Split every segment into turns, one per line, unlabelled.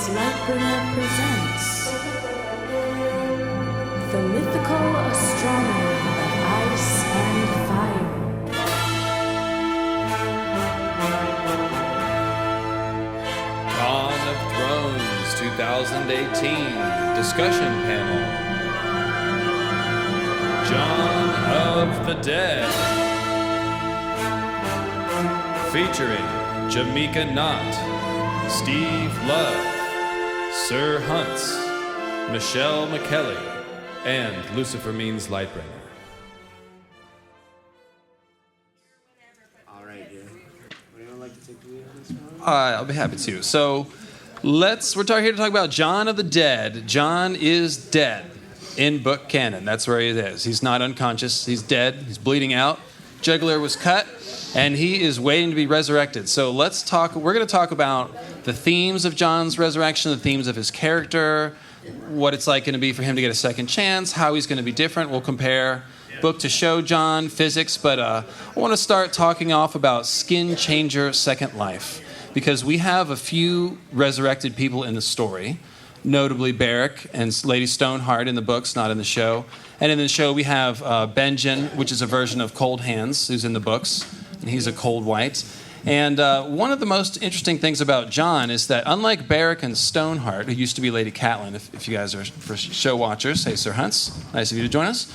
Lightbringer presents the mythical astronomy of ice and fire.
Dawn of Thrones 2018 discussion panel. Jon of the Dead. Featuring Jameka Knot, Steve Love, Sir Hunts, Michelle McKelley, and Lucifer means Lightbringer.
All right, yeah. Would anyone like to take the lead on this one?
I'll be happy to. So we're here to talk about Jon of the Dead. Jon is dead in book canon. That's where he is. He's not unconscious. He's dead. He's bleeding out. Jugular was cut, and he is waiting to be resurrected. So we're going to talk about the themes of Jon's resurrection, the themes of his character, what it's like going to be for him to get a second chance, how he's going to be different. We'll compare book to show Jon, physics, but I want to start talking off about Skin Changer Second Life, because we have a few resurrected people in the story, notably Beric and Lady Stoneheart in the books, not in the show. And in the show we have Benjen, which is a version of Cold Hands, who's in the books, and he's a cold white. And one of the most interesting things about Jon is that unlike Beric and Stoneheart, who used to be Lady Catelyn, if you guys are for show watchers, hey Sir Hunts, nice of you to join us.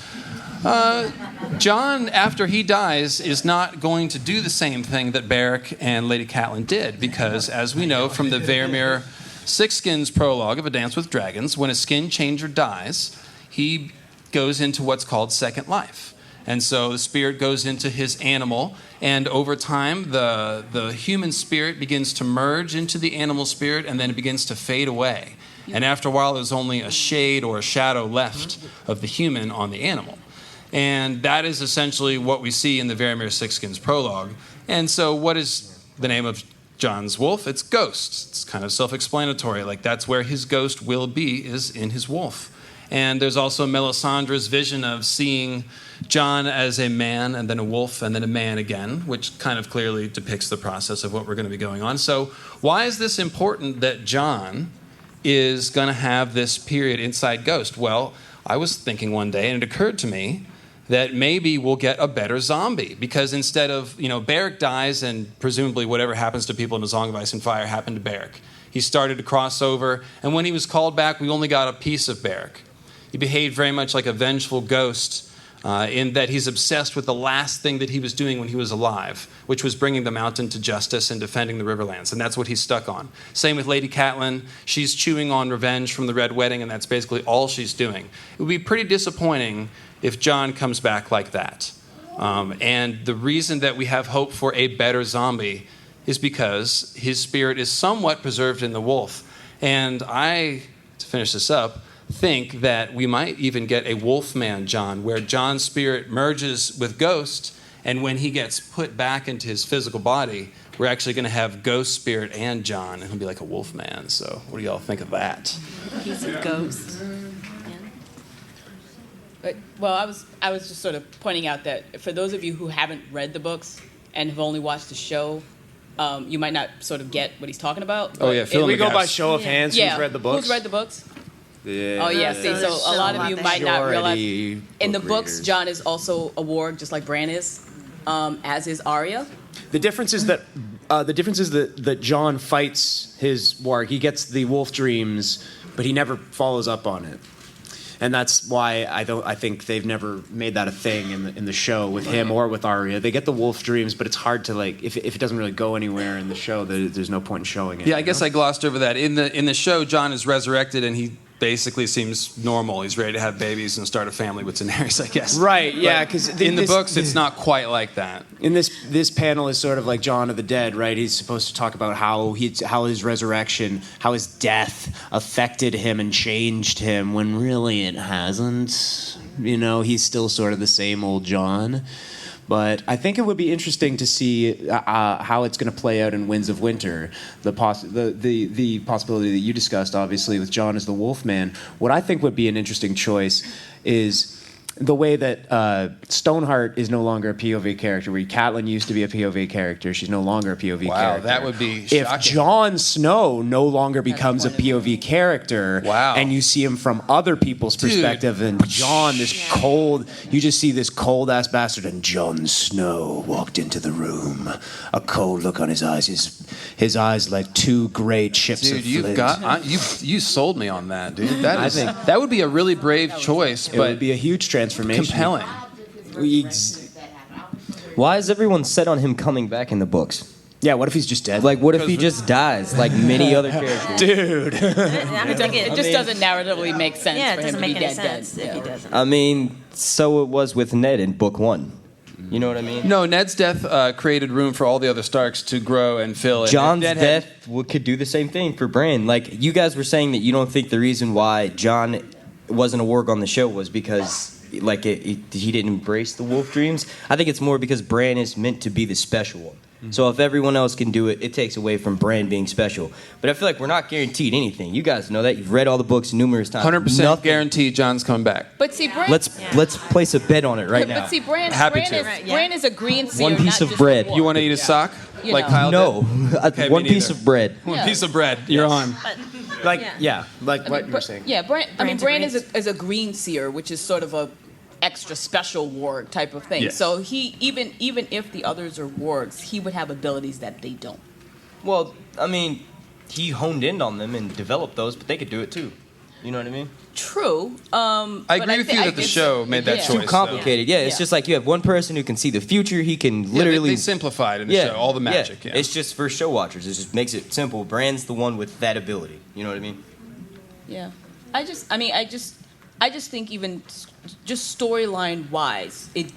Jon, after he dies, is not going to do the same thing that Beric and Lady Catelyn did, because as we know from the Vermeer Six Skins prologue of A Dance with Dragons, when a skin changer dies, he goes into what's called second life. And so the spirit goes into his animal, and over time the human spirit begins to merge into the animal spirit, and then it begins to fade away. And after a while there's only a shade or a shadow left of the human on the animal. And that is essentially what we see in the Vermeer Six Skins prologue. And so what is the name of Jon's wolf? It's Ghost. It's kind of self-explanatory. Like, that's where his ghost will be, is in his wolf. And there's also Melisandre's vision of seeing Jon as a man and then a wolf and then a man again, which kind of clearly depicts the process of what we're going to be going on. So why is this important that Jon is going to have this period inside Ghost? Well, I was thinking one day, and it occurred to me that maybe we'll get a better zombie, because instead of, Beric dies and presumably whatever happens to people in A Song of Ice and Fire happened to Beric. He started to cross over, and when he was called back, we only got a piece of Beric. He behaved very much like a vengeful ghost in that he's obsessed with the last thing that he was doing when he was alive, which was bringing the mountain to justice and defending the Riverlands, and that's what he's stuck on. Same with Lady Catelyn. She's chewing on revenge from the Red Wedding, and that's basically all she's doing. It would be pretty disappointing if Jon comes back like that. And the reason that we have hope for a better zombie is because his spirit is somewhat preserved in the wolf. And I, to finish this up, think that we might even get a Wolfman Jon, where Jon's spirit merges with Ghost, and when he gets put back into his physical body, we're actually going to have Ghost spirit and Jon, and he'll be like a Wolfman. So what do y'all think of that?
He's a ghost.
Well, I was just sort of pointing out that for those of you who haven't read the books and have only watched the show, you might not sort of get what he's talking about.
Oh yeah,
If we go by show of hands, who's read the books?
Who's read the books?
Yeah.
Oh yeah, see, so a lot of you might not realize in the books,
readers.
Jon is also a warg, just like Bran is, as is Arya.
The difference is that Jon fights his warg. He gets the wolf dreams, but he never follows up on it. And that's why I think they've never made that a thing in the show with him or with Arya. They get the wolf dreams, but it's hard to, like, if it doesn't really go anywhere in the show, there's no point in showing it.
Yeah, I guess I glossed over that. In the show, Jon is resurrected, and he basically seems normal. He's ready to have babies and start a family with Daenerys, I guess.
Right, yeah, because
in the books, it's not quite like that.
In this panel is sort of like Jon of the Dead, right? He's supposed to talk about how his resurrection, how his death affected him and changed him, when really it hasn't. He's still sort of the same old Jon. But I think it would be interesting to see how it's going to play out in Winds of Winter. The possibility that you discussed, obviously, with Jon as the Wolfman. What I think would be an interesting choice is the way that Stoneheart is no longer a POV character, where Catelyn used to be a POV character, she's no longer a POV
Wow,
character.
that would be
If
shocking.
Jon Snow no longer becomes a POV character,
Wow.
and you see him from other people's perspective, and Jon, this cold, you just see this cold-ass bastard, and Jon Snow walked into the room, a cold look on his eyes, his eyes like two great ships of
Dude, you've
flint.
got you sold me on that, dude.
I think
That would be a really brave choice,
it
but
would be a huge transformation.
compelling.
Why is everyone set on him coming back in the books?
Yeah, what if he's just dead?
Like, what if he just dies, like many other characters?
Dude.
It just doesn't narratively make sense
Yeah,
for
it
him
doesn't
to be
make any
dead.
sense if he doesn't.
I mean, so it was with Ned in book 1. You know what I mean?
No, Ned's death created room for all the other Starks to grow and fill. And
Jon's
if Ned had-
death could do the same thing for Bran. Like, you guys were saying that you don't think the reason why Jon wasn't a warg on the show was because, like, he didn't embrace the wolf dreams. I think it's more because Bran is meant to be the special one. So if everyone else can do it, it takes away from Bran being special. But I feel like we're not guaranteed anything. You guys know that. You've read all the books numerous times.
100%
Nothing.
guarantee Jon's coming back.
But see, Bran.
Let's place a bet on it right now.
But see, Bran
Happy
is
to.
Bran is a green seer,
One piece
not
of
just
bread.
a warg.
You want to eat a sock
You
like
know.
Kyle
No,
did? Okay,
one
me
piece
neither.
of bread.
One
Yeah.
piece of bread. You're on.
Like what you were saying.
Yeah, Bran
Bran's a
is a green seer, which is sort of a extra special warg type of thing.
Yes.
So he even if the others are wargs, he would have abilities that they don't.
Well, I mean, he honed in on them and developed those, but they could do it too. You know what I mean?
True.
I agree with you that the show made that choice.
Too complicated. Yeah, it's
Yeah.
just like you have one person who can see the future. He can
Yeah,
literally
they simplified in the show all the magic. Yeah.
It's just for show watchers. It just makes it simple. Bran's the one with that ability. You know what I mean?
Yeah. I just think even just storyline wise, it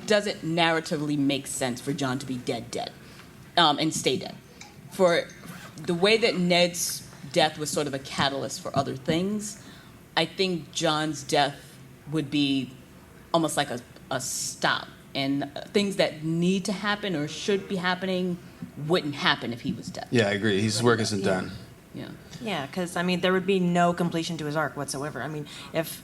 doesn't narratively make sense for Jon to be dead, and stay dead. For the way that Ned's death was sort of a catalyst for other things, I think Jon's death would be almost like a stop, and things that need to happen or should be happening wouldn't happen if he was dead.
Yeah, I agree. His work isn't done.
Yeah.
Yeah, because I mean, there would be no completion to his arc whatsoever. I mean, if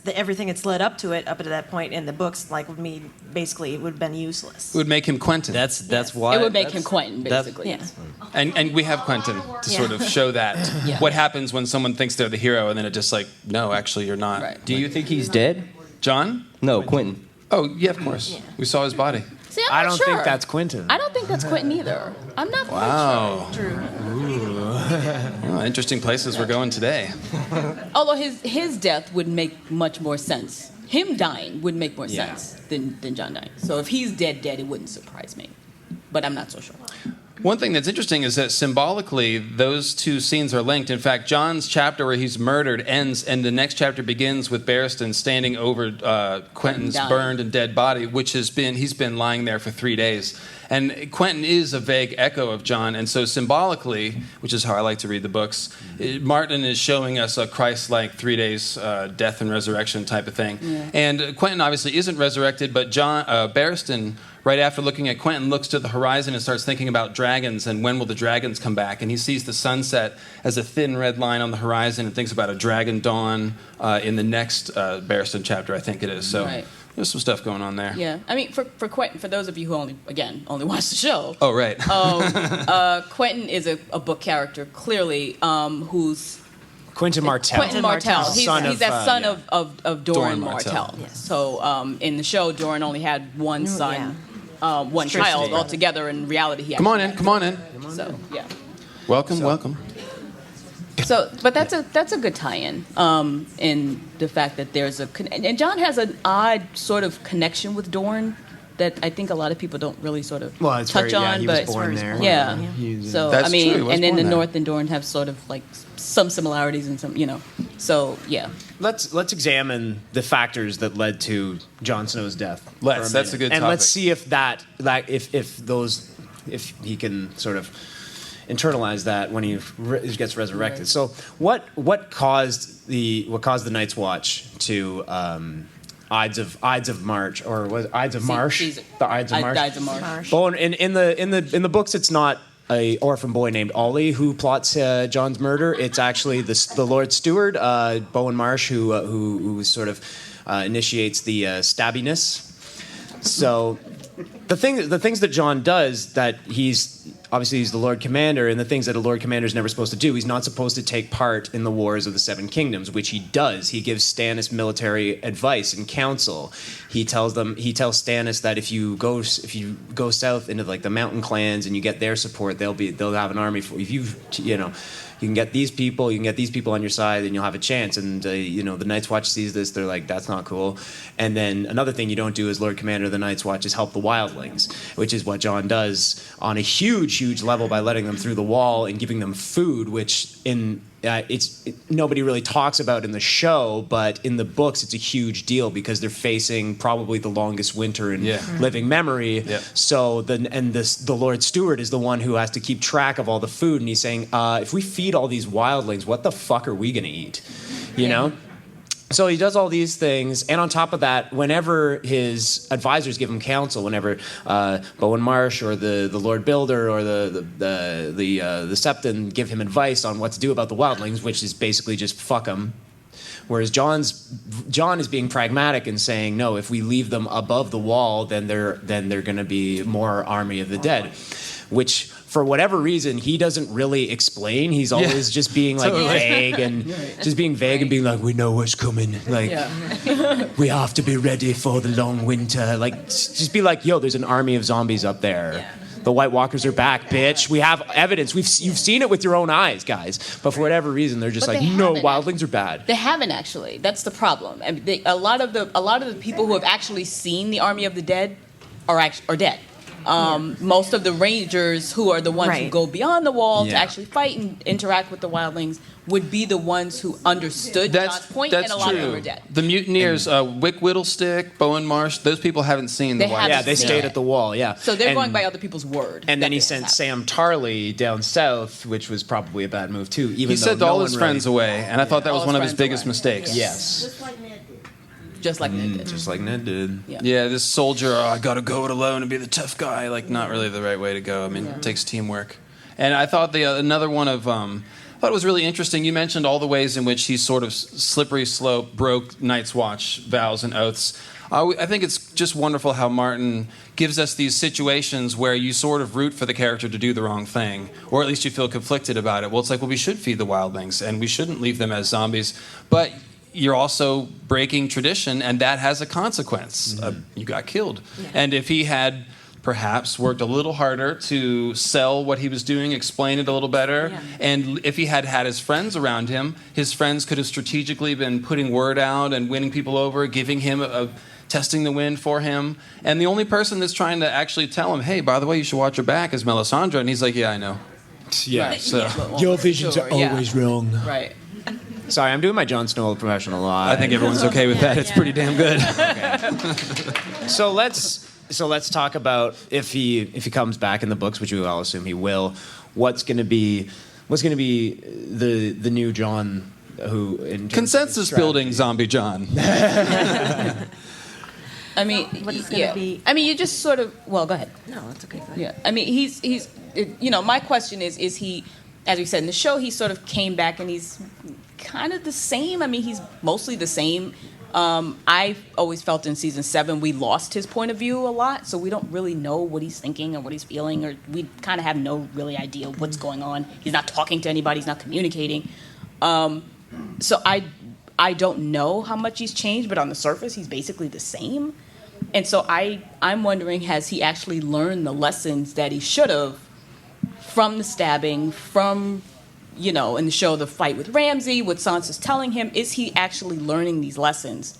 everything that's led up to that point in the books, like would mean basically it would have been useless.
It would make him Quentin.
That's why
It would make him Quentin, basically.
Yeah.
And we have Quentin to sort of show that.
Yeah.
What happens when someone thinks they're the hero and then it just like, no, actually you're not.
Right.
Do you think he's dead?
John?
No, Quentin.
Oh, yeah, of course. We saw his body.
See, I'm
I
not
don't
sure.
think that's Quentin.
I don't think that's Quentin either. I'm not quite
Wow.
sure.
Oh, interesting places we're going today.
Although his death would make much more sense. Him dying would make more sense than Jon dying. So if he's dead, it wouldn't surprise me. But I'm not so sure.
One thing that's interesting is that symbolically, those two scenes are linked. In fact, John's chapter where he's murdered ends, and the next chapter begins with Barristan standing over Quentin's
Dying.
burned and dead body, which he's been lying there for 3 days. And Quentin is a vague echo of Jon, and so symbolically, which is how I like to read the books, Martin is showing us a Christ-like 3 days death and resurrection type of thing.
Yeah.
And Quentin obviously isn't resurrected, but Barristan, right after looking at Quentin, looks to the horizon and starts thinking about dragons and when will the dragons come back. And he sees the sunset as a thin red line on the horizon and thinks about a dragon dawn in the next Barristan chapter, I think it is. So
Right.
there's some stuff going on there.
Yeah. I mean, for Quentin, for those of you who only watch the show,
Oh, right.
Quentin is a book character, clearly, who's
Quentin Martell.
Quentin Martell. He's that son
yeah.
of Doran
Doran
Martell.
Martell.
Yes.
So in the show, Doran only had one son, one child altogether. In reality, he
Come on
actually
in, come on in.
had two. So yeah.
Welcome.
So, but that's a good tie-in in the fact that there's and Jon has an odd sort of connection with Dorne that I think a lot of people don't really sort of
Well, it's
touch
very,
on.
he
but
was born there.
yeah,
He's,
so
That's
I mean,
true, he was
and then
born
the
there.
North and Dorne have sort of like some similarities and some, So yeah,
let's examine the factors that led to Jon Snow's death. for
Let's. That's
minute.
a good
And
topic.
let's see if if he can sort of internalize that when he gets resurrected.
Right.
So what caused the Night's Watch to Ides of March, or was it Ides of March?
Caesar.
The Ides of March.
Ides of March.
Well, in the books, it's not a orphan boy named Ollie who plots John's murder. It's actually the Lord Steward, Bowen Marsh, who was sort of initiates the stabbiness. So the things that Jon does, that he's the Lord Commander, and the things that a Lord Commander is never supposed to do. He's not supposed to take part in the wars of the Seven Kingdoms, which he does. He gives Stannis military advice and counsel. He tells Stannis that if you go south into like the mountain clans and you get their support, they'll have an army for you. You can get these people on your side, and you'll have a chance. And the Night's Watch sees this, they're like, that's not cool. And then another thing you don't do as Lord Commander of the Night's Watch is help the wildlings, which is what Jon does on a huge level by letting them through the wall and giving them food, which nobody really talks about in the show, but in the books it's a huge deal because they're facing probably the longest winter in living memory. Yeah. So the Lord Steward is the one who has to keep track of all the food, and he's saying, if we feed all these wildlings, what the fuck are we gonna eat? You know? So he does all these things, and on top of that, whenever his advisors give him counsel, whenever Bowen Marsh or the Lord Builder or the Septon give him advice on what to do about the wildlings, which is basically just fuck them, whereas Jon is being pragmatic and saying, no, if we leave them above the wall, then they're going to be more Army of the Dead, which for whatever reason he doesn't really explain. He's always just being like vague and just being vague and being like, we know what's coming, like we have to be ready for the long winter. Like, just be like, yo, there's an army of zombies up there. The White Walkers are back, bitch. We have evidence. You've seen it with your own eyes, guys. But for whatever reason, they're just no, wildlings are bad.
They haven't actually. That's the problem. I mean, a lot of the people who have actually seen the Army of the Dead are dead. Most of the Rangers, who are the ones who go beyond the wall to actually fight and interact with the wildlings, would be the ones who understood Jon's point, and a lot of them are dead.
The mutineers, Wick Whittlestick, Bowen Marsh, those people haven't seen the wildlings.
Yeah, they stayed at the wall,
So they're going by other people's word.
And then he sent Sam Tarley down south, which was probably a bad move too.
He sent all his friends away, and I thought that was one of his biggest mistakes.
Yes.
Just like Ned did.
Just like Ned did.
Yeah, this soldier, I gotta go it alone and be the tough guy. Like, not really the right way to go. I mean, it takes teamwork. And I thought another one of, I thought it was really interesting. You mentioned all the ways in which he sort of slippery slope broke Night's Watch vows and oaths. I think it's just wonderful how Martin gives us these situations where you sort of root for the character to do the wrong thing, or at least you feel conflicted about it. Well, it's like, well, we should feed the wildlings, and we shouldn't leave them as zombies. But you're also breaking tradition, and that has a consequence. You got killed. Yeah. And if he had perhaps worked a little harder to sell what he was doing, explain it a little better, and if he had his friends around him, his friends could have strategically been putting word out and winning people over, giving him testing the wind for him. And the only person that's trying to actually tell him, hey, by the way, you should watch your back, is Melisandre. And he's like, yeah, I know.
Yeah.
Right.
So your visions are always wrong.
Right.
Sorry, I'm doing my Jon Snow professional law.
I think everyone's okay with that. It's pretty damn good.
Okay. So let's talk about if he comes back in the books, which we all assume he will. What's going to be the new Jon?
Consensus building zombie Jon.
I mean,
what is going to be?
I mean, you just sort of. Well, go ahead.
No, that's okay. Go ahead.
Yeah, I mean, he's. My question is he, as we said in the show, he sort of came back and he's kind of the same. I mean, he's mostly the same. I've always felt in season 7 we lost his point of view a lot, so we don't really know what he's thinking or what he's feeling, or we kind of have no really idea what's going on. He's not talking to anybody. He's not communicating. So I don't know how much he's changed, but on the surface, he's basically the same. And so I'm wondering, has he actually learned the lessons that he should have from the stabbing, from, in the show, the fight with Ramsay, what Sansa's telling him? Is he actually learning these lessons?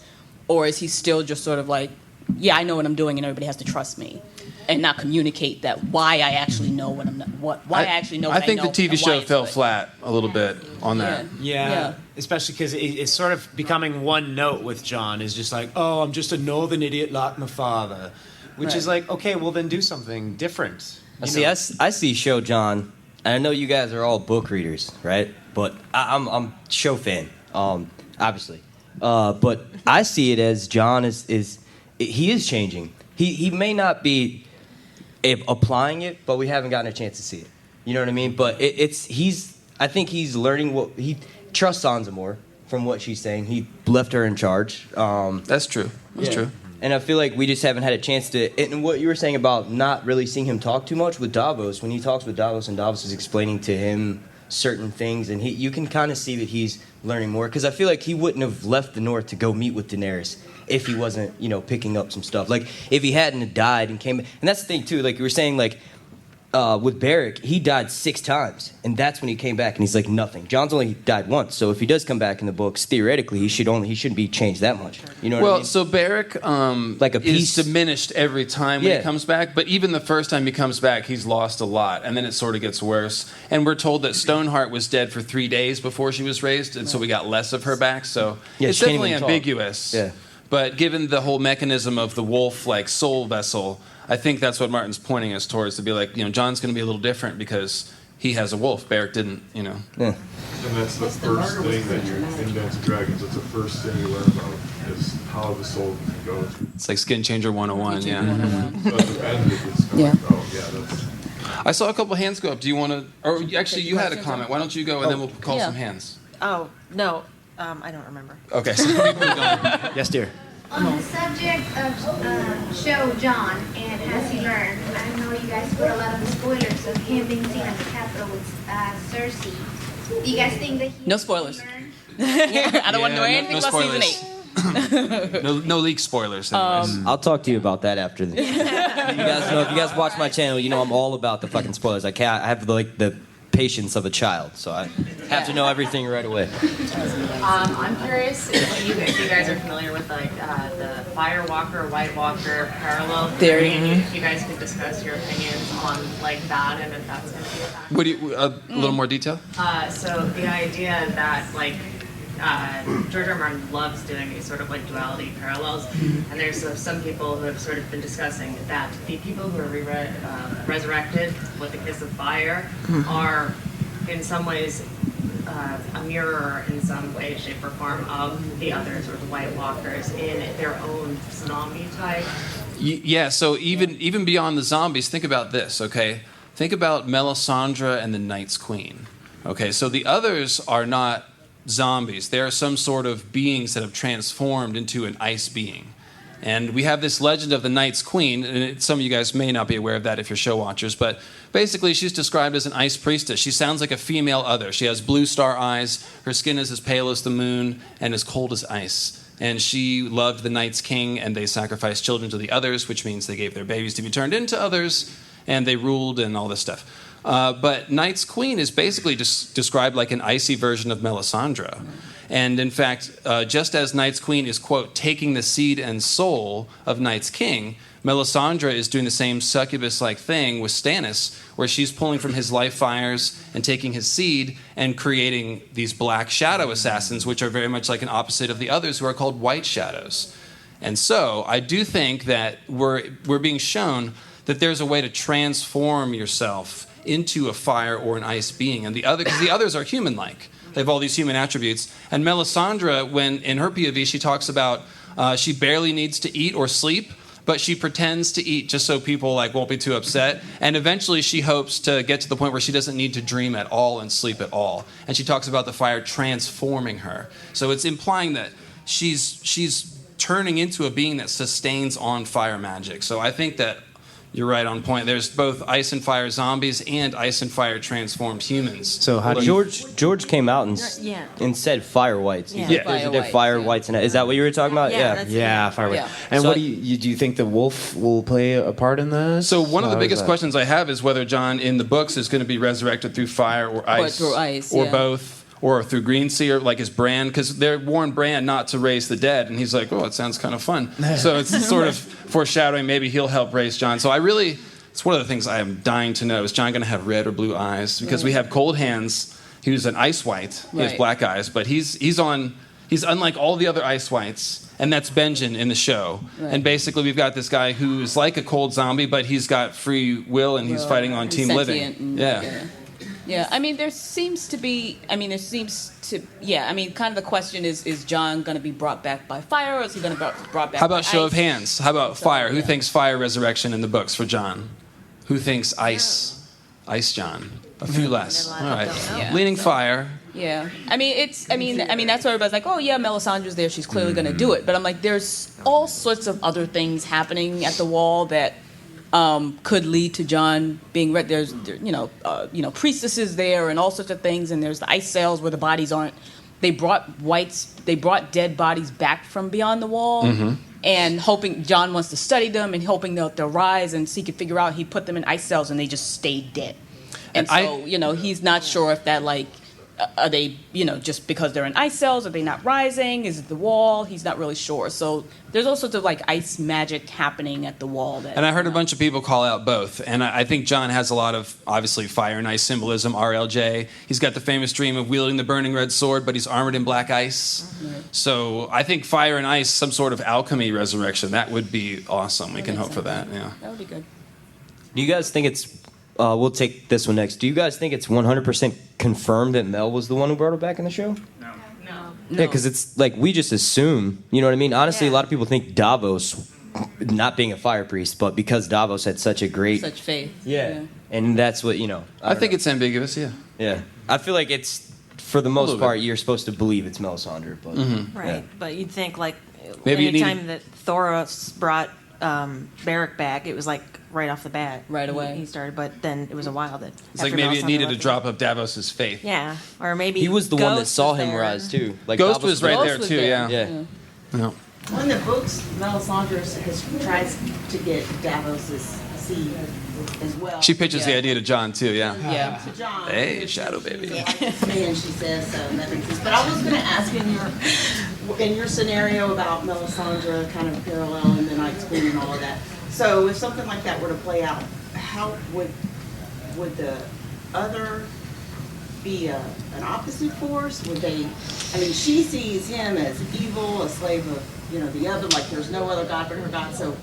Or is he still just sort of like, yeah, I know what I'm doing and everybody has to trust me, and not communicate that why I actually know what I'm why I actually know what I
think
know,
the TV show fell flat a little bit on that.
Yeah. Especially because it's sort of becoming one note with Jon. Is just like, oh, I'm just a northern idiot like my father. Which is like, okay, well then do something different.
I see show Jon, and I know you guys are all book readers, right? But I'm show fan, obviously. But I see it as Jon is changing. He may not be applying it, but we haven't gotten a chance to see it. You know what I mean? But I think he's learning he trusts Sansa more from what she's saying. He left her in charge.
That's true. That's true.
And I feel like we just haven't had a chance to. And what you were saying about not really seeing him talk too much with Davos, when he talks with Davos and Davos is explaining to him certain things, and you can kind of see that he's learning more. Because I feel like he wouldn't have left the North to go meet with Daenerys if he wasn't, picking up some stuff. Like if he hadn't have died and came. And that's the thing too. Like you were saying, like. With Beric, he died 6 times, and that's when he came back, and he's like nothing. John's only died once, so if he does come back in the books, theoretically, he shouldn't be changed that much. You know what I mean?
So Beric
like a piece
is diminished every time when he comes back, but even the first time he comes back, he's lost a lot, and then it sort of gets worse. And we're told that Stoneheart was dead for 3 days before she was raised, and so we got less of her back. So it's definitely ambiguous.
Yeah.
But given the whole mechanism of the wolf, like soul vessel, I think that's what Martin's pointing us towards, to be like, John's going to be a little different because he has a wolf. Beric didn't,
Yeah.
And that's the first thing that you in Dance of Dragons. That's the first thing you learn about is how the soul goes.
It's like Skin Changer 101, yeah.
So at the end, it's kind of like, that's.
I saw a couple hands go up. Do you want to, or actually you had a comment. Why don't you go and then we'll call some hands.
Oh, no, I don't remember.
Okay, so people are going.
Yes, dear.
On the subject of show John and has he learned, I know you guys put a lot of the spoilers of him being seen at the Capitol with Cersei. Do you guys think that he
No spoilers.
learned?
I don't want to know anything about
spoilers.
season 8.
no leak spoilers. Anyways.
I'll talk to you about that after this. You guys know, if you guys watch my channel, I'm all about the fucking spoilers. I have the patience of a child, so I have to know everything right away.
I'm curious if you guys are familiar with the Fire Walker, White Walker parallel theory. If you guys could discuss your opinions on that and if that's going to be a factor.
What do you, a little more detail?
So the idea that George R. R. Martin loves doing these sort of duality parallels, and there's some people who have sort of been discussing that the people who are resurrected with the kiss of fire are in some ways a mirror in some way, shape, or form of the others, or the White Walkers, in their own zombie type.
Yeah, so even beyond the zombies, think about this, okay? Think about Melisandre and the Night's Queen. Okay, so the others are not zombies. They are some sort of beings that have transformed into an ice being. And we have this legend of the Night's Queen, and some of you guys may not be aware of that if you're show watchers, but basically she's described as an ice priestess. She sounds like a female other. She has blue star eyes, her skin is as pale as the moon, and as cold as ice. And she loved the Night's King, and they sacrificed children to the others, which means they gave their babies to be turned into others, and they ruled and all this stuff. But Night's Queen is basically just described like an icy version of Melisandre. And in fact, just as Night's Queen is, quote, taking the seed and soul of Night's King, Melisandre is doing the same succubus-like thing with Stannis, where she's pulling from his life fires and taking his seed and creating these black shadow assassins, which are very much like an opposite of the others, who are called white shadows. And so I do think that we're being shown that there's a way to transform yourself into a fire or an ice being, and because the others are human-like. They have all these human attributes. And Melisandre, when in her POV, she talks about she barely needs to eat or sleep, but she pretends to eat just so people won't be too upset. And eventually she hopes to get to the point where she doesn't need to dream at all and sleep at all. And she talks about the fire transforming her. So it's implying that she's turning into a being that sustains on fire magic. So I think that you're right on point. There's both ice and fire zombies and ice and fire transformed humans.
So how do
George came out and said fire whites.
Yeah.
There's
Fire
a fire
whites,
whites. And is that what you were talking about?
Yeah, that's-
Yeah, fire.
Yeah.
And
So
what do you think the wolf will play a part in this?
So one of the
How is
biggest
that?
questions I have is whether John in the books is going to be resurrected through fire or ice.
through ice,
or
yeah.
both. Or through Green Sea, or like his Bran, because they warned Bran not to raise the dead, and he's like, "Oh, it sounds kind of fun." So it's sort of foreshadowing. Maybe he'll help raise John. So it's one of the things I am dying to know: is John going to have red or blue eyes? Because we have cold hands. He was an ice white. He has
Right.
black eyes, but he's unlike all the other ice whites, and that's Benjen in the show.
Right.
And basically, we've got this guy who is like a cold zombie, but he's got free will, and he's fighting on Team Living.
Sentient and,
Yeah.
Yeah, I mean, kind of the question is John going to be brought back by fire, or is he going to be brought back
How
by
about show
ice?
of hands? How about fire? Who
yeah.
thinks fire resurrection in the books for John? Who thinks ice? Ice John. A few less. All right.
Yeah.
Leaning fire.
Yeah, I mean, that's why everybody's like, oh yeah, Melisandre's there. She's clearly going to do it. But I'm like, there's all sorts of other things happening at the wall that could lead to Jon being read. There's, priestesses there and all sorts of things. And there's the ice cells where the bodies aren't. They brought dead bodies back from beyond the wall, and hoping Jon wants to study them and hoping they'll rise. And so he could figure out he put them in ice cells and they just stayed dead. And so he's not sure if that are they, just because they're in ice cells, are they not rising? Is it the wall? He's not really sure. So there's all sorts of ice magic happening at the wall.
And I heard a bunch of people call out both. And I think Jon has a lot of, obviously, fire and ice symbolism, RLJ. He's got the famous dream of wielding the burning red sword, but he's armored in black ice. Mm-hmm. So I think fire and ice, some sort of alchemy resurrection, that would be awesome. We can hope for that, yeah.
That would be good.
Do you guys think it's... we'll take this one next. Do you guys think it's 100% confirmed that Mel was the one who brought her back in the show?
No.
Yeah, because it's we just assume, you know what I mean? Honestly, a lot of people think Davos, not being a fire priest, but because Davos had such
faith.
Yeah. And that's what,
I think it's ambiguous, yeah.
Yeah. I feel like it's, for the most part, you're supposed to believe it's Melisandre, but...
Right,
yeah.
but you'd think
Maybe
anytime that Thoros brought Beric back, it was right off the bat.
Right away.
He started, but then it was a while that...
It's maybe it needed a drop of Davos's faith.
Yeah, or maybe
he was the one that
Ghost
saw
was
him
there.
rise, too.
Ghost was right there,
was
too,
there.
Yeah.
Yeah.
Well, in the books, Melisandre tries to get Davos's seed as well.
She pitches the idea to Jon, too, yeah.
Yeah.
To Jon.
Hey, Shadow Baby.
Yeah, and she says so. That makes sense. But I was going to ask in your scenario about Melisandre kind of parallel and the Night's Queen and all of that. So if something like that were to play out, how would the other be an opposite force? Would they? I mean, she sees him as evil, a slave of the other. Like there's no other god but her God. So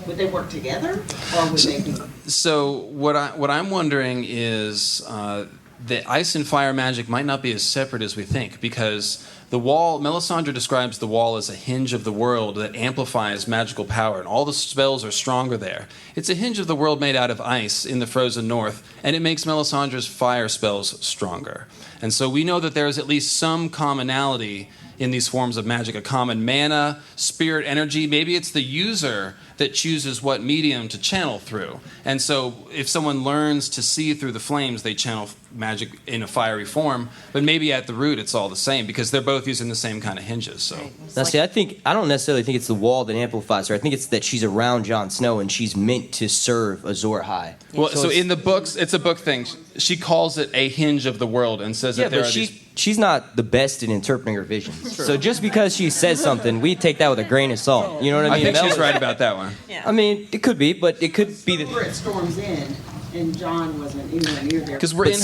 would they work together, or would they be?
So what I'm wondering is that ice and fire magic might not be as separate as we think, because the wall, Melisandre describes the wall as a hinge of the world that amplifies magical power, and all the spells are stronger there. It's a hinge of the world made out of ice in the frozen north, and it makes Melisandre's fire spells stronger. And so we know that there is at least some commonality in these forms of magic, a common mana, spirit, energy. Maybe it's the user that chooses what medium to channel through. And so if someone learns to see through the flames, they channel magic in a fiery form. But maybe at the root, it's all the same, because they're both using the same kind of hinges. So
Now, see, I don't necessarily think it's the wall that amplifies her. I think it's that she's around Jon Snow and she's meant to serve Azor Ahai.
Well, so in the books, it's a book thing. She calls it a hinge of the world and says that there are
she's not the best in interpreting her visions. So just because she says something, we take that with a grain of salt. You know what I mean?
I think she's right about that one.
Yeah.
I mean, it could be, but it could be
We're at Storm's End, and Jon wasn't anywhere near there.
Because we're in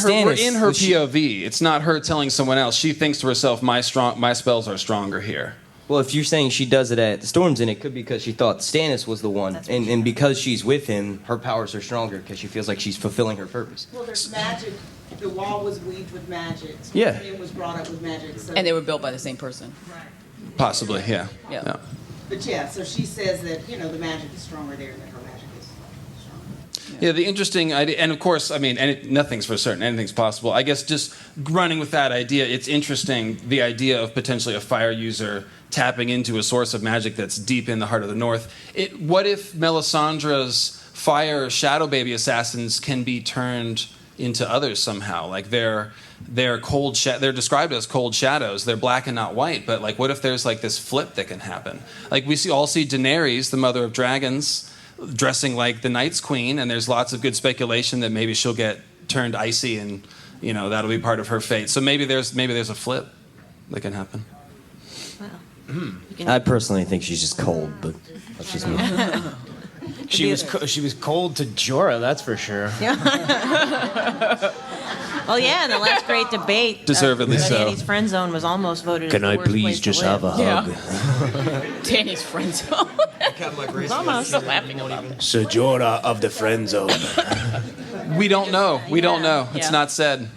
her POV. It's not her telling someone else. She thinks to herself, my spells are stronger here.
Well, if you're saying she does it at the Storm's End, it could be because she thought Stannis was the one, and because she's with him, her powers are stronger because she feels like she's fulfilling her purpose.
Well, there's magic. The wall was weaved with magic.
Yeah.
It was brought up with magic. So.
And they were built by the same person.
Right.
Possibly, yeah.
Yeah.
But yeah, so she says that, the magic is stronger there and that her magic is stronger.
Yeah, the interesting idea, and of course, I mean, nothing's for certain, anything's possible. I guess just running with that idea, it's interesting, the idea of potentially a fire user tapping into a source of magic that's deep in the heart of the North. What if Melisandre's fire shadow baby assassins can be turned into others somehow? Like they're they're described as cold shadows. They're black and not white. But what if there's this flip that can happen? We all see Daenerys, the mother of dragons, dressing like the Night's Queen, and there's lots of good speculation that maybe she'll get turned icy, and that'll be part of her fate. So maybe there's a flip that can happen.
I personally think she's just cold, but that's just me.
She was cold to Jorah, that's for sure.
Well, yeah, in the last great debate,
Deservedly so.
Dany's friend zone was almost voted.
Can
as the
I
worst
please
place
just
to live.
have a hug?
Dany's friend zone.
Almost.
Laughing about that.
Sir Jorah of the friend zone.
We don't know. We don't know. It's
Yeah.
not said.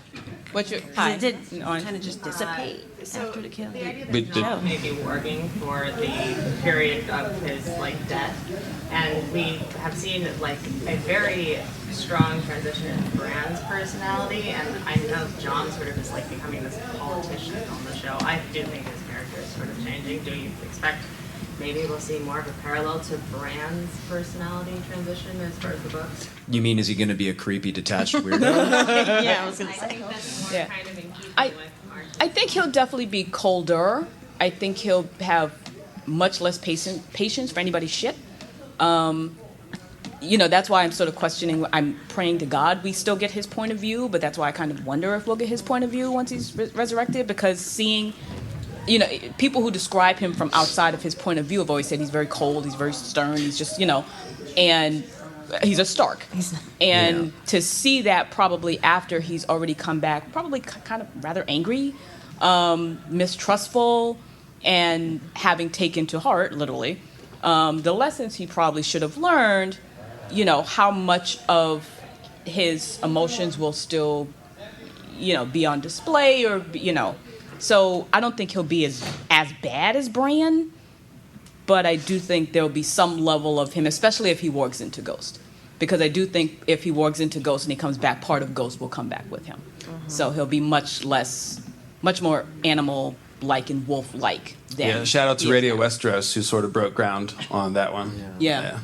What's your
It did kind of just dissipate after the kill.
The idea
We
that
did-
Jon may be working for the period of his death, and we have seen a very strong transition in Bran's personality, and I know John sort of is like becoming this politician on the show. I do think his character is sort of changing. Do you expect maybe we'll see more of a parallel to Bran's personality transition as far as the books?
You mean, is he going to be a creepy, detached weirdo?
Yeah, I was gonna
I
say.
think that's more
Yeah.
kind of in keeping
I-
with Martin.
I think he'll definitely be colder. I think he'll have much less patience for anybody's shit. That's why I'm sort of questioning. I'm praying to God we still get his point of view, but that's why I kind of wonder if we'll get his point of view once he's resurrected, because seeing, people who describe him from outside of his point of view have always said he's very cold, he's very stern, he's just, and he's a Stark. And to see that probably after he's already come back, probably kind of rather angry, mistrustful, and having taken to heart, literally, the lessons he probably should have learned, how much of his emotions will still, be on display or, So I don't think he'll be as bad as Bran, but I do think there'll be some level of him, especially if he wargs into Ghost. Because I do think if he wargs into Ghost and he comes back, part of Ghost will come back with him. So he'll be much more animal-like and wolf-like than...
Yeah, shout out to
he is
Radio
now.
Westeros, who sort of broke ground on that one.
Yeah.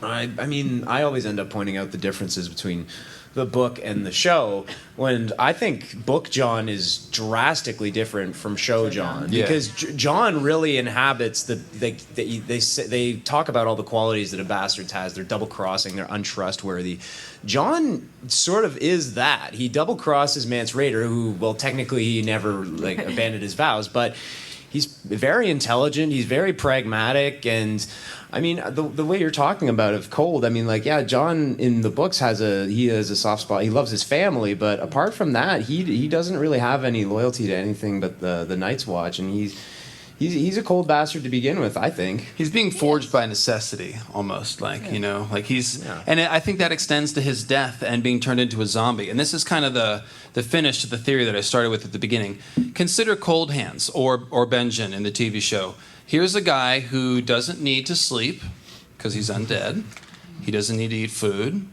I mean, I always end up pointing out the differences between the book and the show, when I think book John is drastically different from show John,
Yeah.
because John really inhabits they talk about all the qualities that a bastard has. They're double crossing, they're untrustworthy. John sort of is that. He double crosses Mance Rayder, who, well, technically he never abandoned his vows, but he's very intelligent, he's very pragmatic, and I mean, the way you're talking about it, cold, I mean, John in the books has a soft spot. He loves his family, but apart from that, he doesn't really have any loyalty to anything but the Night's Watch, and he's a cold bastard to begin with, I think.
He's being forged by necessity, almost, and I think that extends to his death and being turned into a zombie. And this is kind of the finish to the theory that I started with at the beginning. Consider Cold Hands or Benjen in the TV show. Here's a guy who doesn't need to sleep because he's undead. He doesn't need to eat food.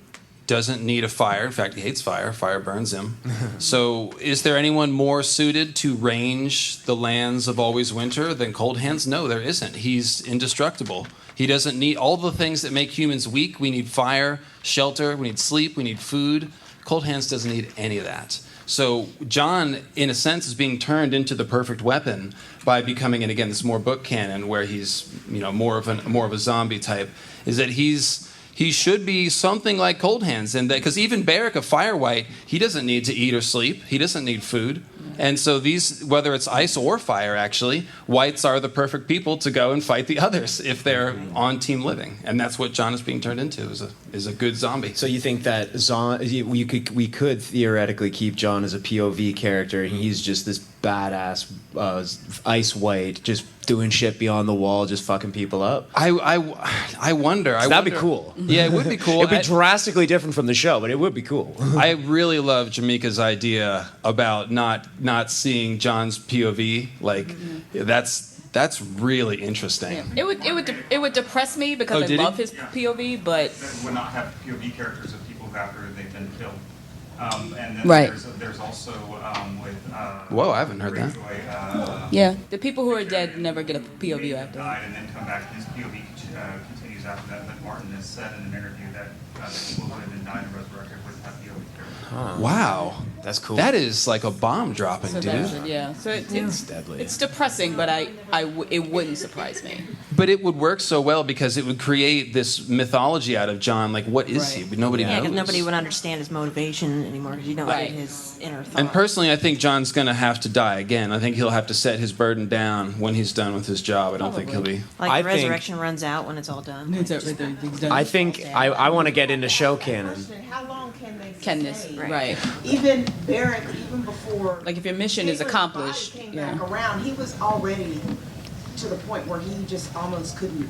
Doesn't need a fire. In fact, he hates fire. Fire burns him. So is there anyone more suited to range the lands of Always Winter than Cold Hands? No, there isn't. He's indestructible. He doesn't need all the things that make humans weak. We need fire, shelter, we need sleep, we need food. Cold Hands doesn't need any of that. So John, in a sense, is being turned into the perfect weapon by becoming, and again, this is more book canon where he's, more of a zombie type, is that he should be something like Cold Hands, and that because even Beric of Firewhite, he doesn't need to eat or sleep, he doesn't need food, and so these, whether it's ice or fire, actually, whites are the perfect people to go and fight the others if they're on Team Living, and that's what John is being turned into, is a good zombie.
So you think that we could theoretically keep John as a POV character, and he's just this badass ice white, just doing shit beyond the wall, just fucking people up?
I wonder.
That'd be cool.
Yeah, it would be cool.
It'd be drastically different from the show, but it would be cool.
I really love Jameka's idea about not seeing John's POV. That's really interesting.
Yeah. It would depress me because I
did
love
he?
his POV, but
That would not have POV characters of people after they've been killed. And then
Right.
there's also with
Whoa, I haven't heard that.
Greyjoy,
yeah, the people who are dead never get a POV after.
died and then come back. His POV continues after that. But Martin has said in an interview that the people who have been died and resurrected would have POV characters.
Wow.
That's cool.
That is like a bomb dropping,
So
dude.
that's it, yeah. So it's
deadly.
It's depressing, but it wouldn't surprise me.
But it would work so well because it would create this mythology out of John. Like, what is
Right.
he? Nobody
Yeah,
knows.
because nobody would understand his motivation anymore because you don't
Right.
get his inner thought.
And personally, I think John's going to have to die again. I think he'll have to set his burden down when he's done with his job. I don't think he'll be.
like
I
the
think-
resurrection runs out when it's all done.
I think I want to get into show canon.
How long can they
Can this
sustain?
right?
Even Beric, even before
Like if your mission is
Caitlin's
accomplished,
body came
yeah.
back around, he was already to the point where he just almost couldn't.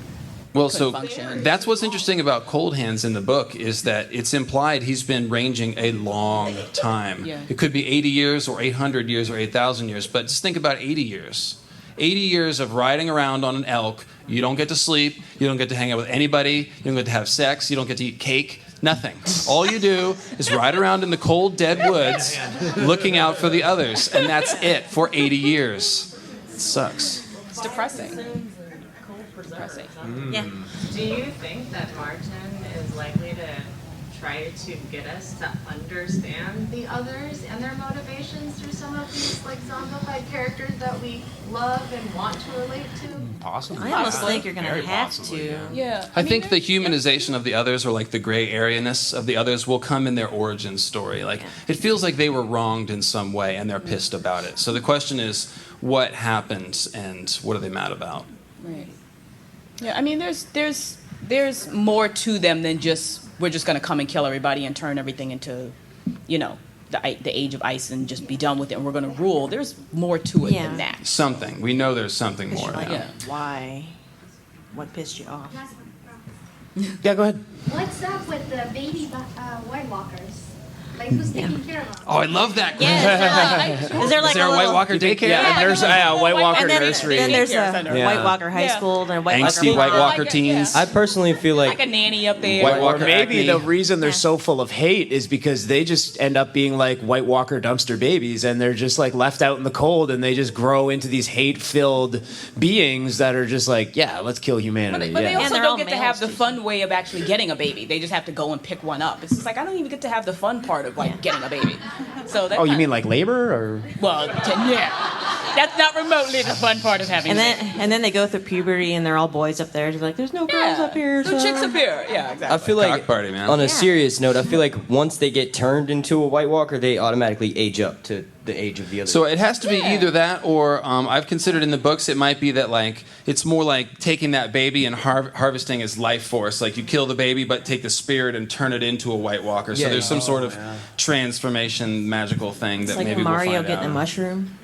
Well,
Could
so
function.
that's what's interesting about Cold Hands in the book is that it's implied he's been ranging a long time.
Yeah.
It could be 80 years or 800 years or 8,000 years, but just think about 80 years. 80 years of riding around on an elk. You don't get to sleep. You don't get to hang out with anybody. You don't get to have sex. You don't get to eat cake. Nothing. All you do is ride around in the cold, dead woods looking out for the others, and that's it for 80 years. It sucks.
It's depressing. Depressing.
Yeah.
Do you think that Martin is likely to try to get us to understand the others and their motivations through some of these like zombified characters that we love and want to relate to?
Possibly.
I almost think you're going to
Very
have
possibly,
to.
Yeah.
I think the humanization of the others, or like the gray area-ness of the others, will come in their origin story. Like, it feels like they were wronged in some way and they're pissed about it. So the question is, what happened and what are they mad about?
Right. Yeah, I mean, there's more to them than just we're just going to come and kill everybody and turn everything into, you know, the age of ice and just be done with it and we're going to rule. There's more to it than that.
Something. We know there's something more
Like,
now.
Yeah.
why? What pissed you off?
Yeah, go ahead.
What's up with the baby White Walkers? Like, who's taking care of them?
Oh, I love that.
Is there like
Is there a White
little-
Walker daycare?
Yeah, and there's a White Walker
And then,
nursery.
then there's a
Yeah.
White Walker High
Yeah.
School, then a White
Angsty
Walker
White
Mall.
Walker
Like,
teens.
I personally feel
Like a nanny up there.
White
Or
Walker
maybe
acne.
the reason they're
Yeah.
so full of hate is because they just end up being like White Walker dumpster babies, and they're just like left out in the cold, and they just grow into these hate-filled beings that are just like, yeah, let's kill humanity.
But they
yeah.
also
they're all
don't get to
males,
have the
too.
fun way of actually getting a baby. They just have to go and pick one up. It's just like I don't even get to have the fun part of like getting a baby. So that
Oh, you mean like labor, or?
well, yeah, that's not remotely the fun part of having.
And
a
then
baby.
and then they go through puberty and they're all boys up there. They're like, there's no girls up here.
No
so-
chicks up here. Yeah, exactly.
I feel like
Cock party, man.
on a
Yeah.
serious note, I feel like once they get turned into a White Walker, they automatically age up to the age of the other.
So it has to be
Yeah.
either that or I've considered in the books it might be that like it's more like taking that baby and harvesting its life force. Like you kill the baby but take the spirit and turn it into a White Walker. So
Yeah.
there's some sort of transformation magical thing
It's
that
like
maybe
Mario
we'll find
getting a
out.
mushroom.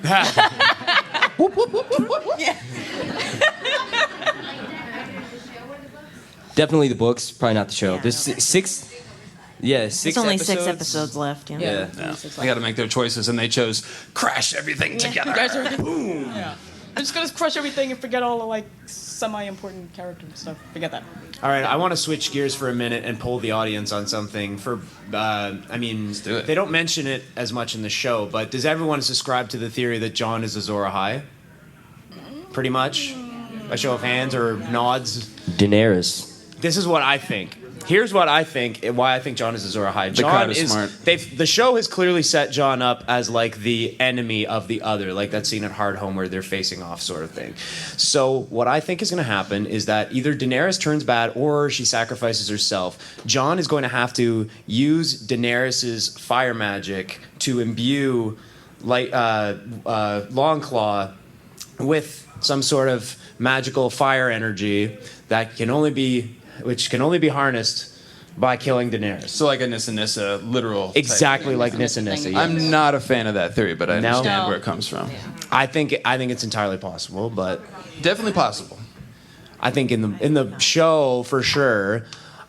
Definitely the books, probably not the show.
Yeah,
There's
no.
six. Yeah, six.
There's only
episodes.
6 episodes left. Yeah.
Yeah.
Yeah. They got to make their choices and they chose crash everything together.
Yeah. I'm just gonna crush everything and forget all the like semi-important character stuff. Forget that.
All right, I want to switch gears for a minute and poll the audience on something. I mean,
do it.
they don't mention it as much in the show, but does everyone subscribe to the theory that Jon is Azor Ahai? Pretty much? A show of hands or nods?
Daenerys.
This is what I think. Here's what I think, and why I think Jon is Azor Ahai.
The
Jon
crowd is smart.
The show has clearly set Jon up as like the enemy of the other, like that scene at Hardhome where they're facing off, sort of thing. So what I think is going to happen is that either Daenerys turns bad or she sacrifices herself. Jon is going to have to use Daenerys's fire magic to imbue Longclaw with some sort of magical fire energy that can only be harnessed by killing Daenerys.
So like a Nissa literal. type
Exactly
thing.
like Nissa. Yeah.
I'm not a fan of that theory, but I
No?
understand
No.
where it comes from.
I think it's entirely possible, but
Definitely possible.
I think in the show for sure,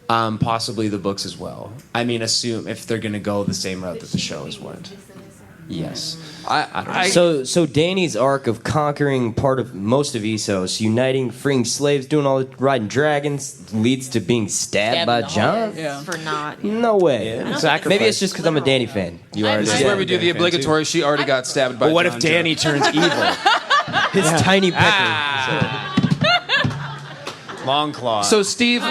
possibly the books as well. I mean, assume if they're going to go the same route that the show has went. Yes.
So Dany's arc of conquering most of Essos, uniting, freeing slaves, doing all the riding dragons, leads to being stabbed
Stabbed
by
in the
Jon.
heart. Yeah.
For not.
No way.
Yeah, sacrifice.
Maybe it's just because I'm a Dany fan.
You are.
This is where we do the obligatory. She already got stabbed by.
But what
Jon
if Dany
joke.
turns evil?
His tiny pecker.
Longclaw.
So Steve,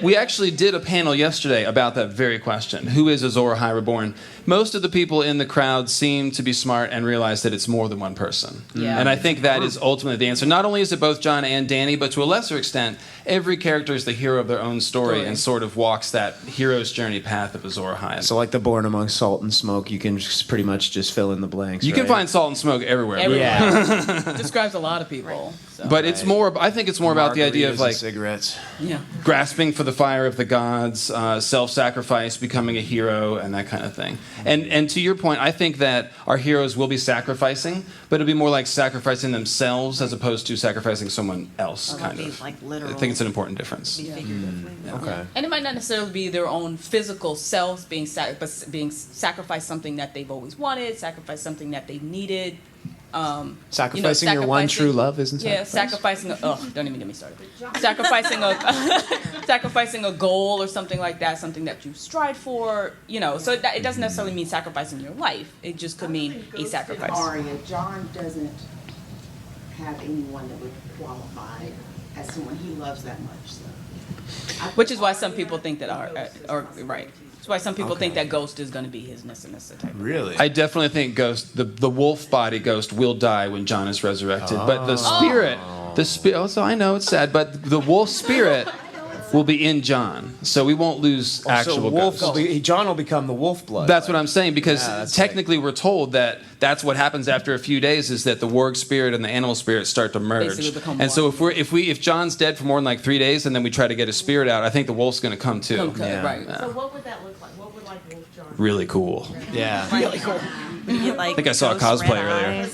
we actually did a panel yesterday about that very question. Who is Azor Ahai Reborn? Most of the people in the crowd seem to be smart and realize that it's more than one person.
Yeah.
And I think that is ultimately the answer. Not only is it both Jon and Dany, but to a lesser extent, every character is the hero of their own story and sort of walks that hero's journey path of Azor Ahai.
So like the Born Among Salt and Smoke, you can just pretty much just fill in the blanks.
You can
right?
find salt and smoke everywhere.
Everywhere.
Yeah.
Describes a lot of people. So.
But it's more. I think it's more about the idea of
Margaritas
like
and cigarettes.
Yeah.
grasping for the fire of the gods, self-sacrifice, becoming a hero, and that kind of thing. And to your point, I think that our heroes will be sacrificing, but it'll be more like sacrificing themselves as opposed to sacrificing someone else,
Well,
kind
that'd
of.
be, like, literal.
I think it's an important difference.
Okay.
And it might not necessarily be their own physical selves being sacrificed, something that they've always wanted, sacrifice something that they needed.
Sacrificing your one true love isn't
sacrificing. Don't even get me started. Sacrificing a goal or something like that, something that you strive for. So it doesn't necessarily mean sacrificing your life. It just could mean a sacrifice.
Arya, John doesn't have anyone that would qualify as someone he loves that much. So.
Which is why some people think that are right. That's why some people think that Ghost is going to be his Nissa type.
Really?
I definitely think Ghost, the wolf body Ghost, will die when Jon is resurrected. But the spirit, so I know it's sad, but the wolf spirit will be in Jon, so we won't lose actual Ghost.
Jon will become the wolf blood.
That's what I'm saying, because technically we're told that that's what happens after a few days, is that the warg spirit and the animal spirit start to merge. And so if Jon's dead for more than like 3 days and then we try to get his spirit out, I think the wolf's going to come too.
Right.
So what would that look like? What would like Wolf Jon?
Really cool.
Yeah.
Really cool.
I think I saw a cosplay earlier.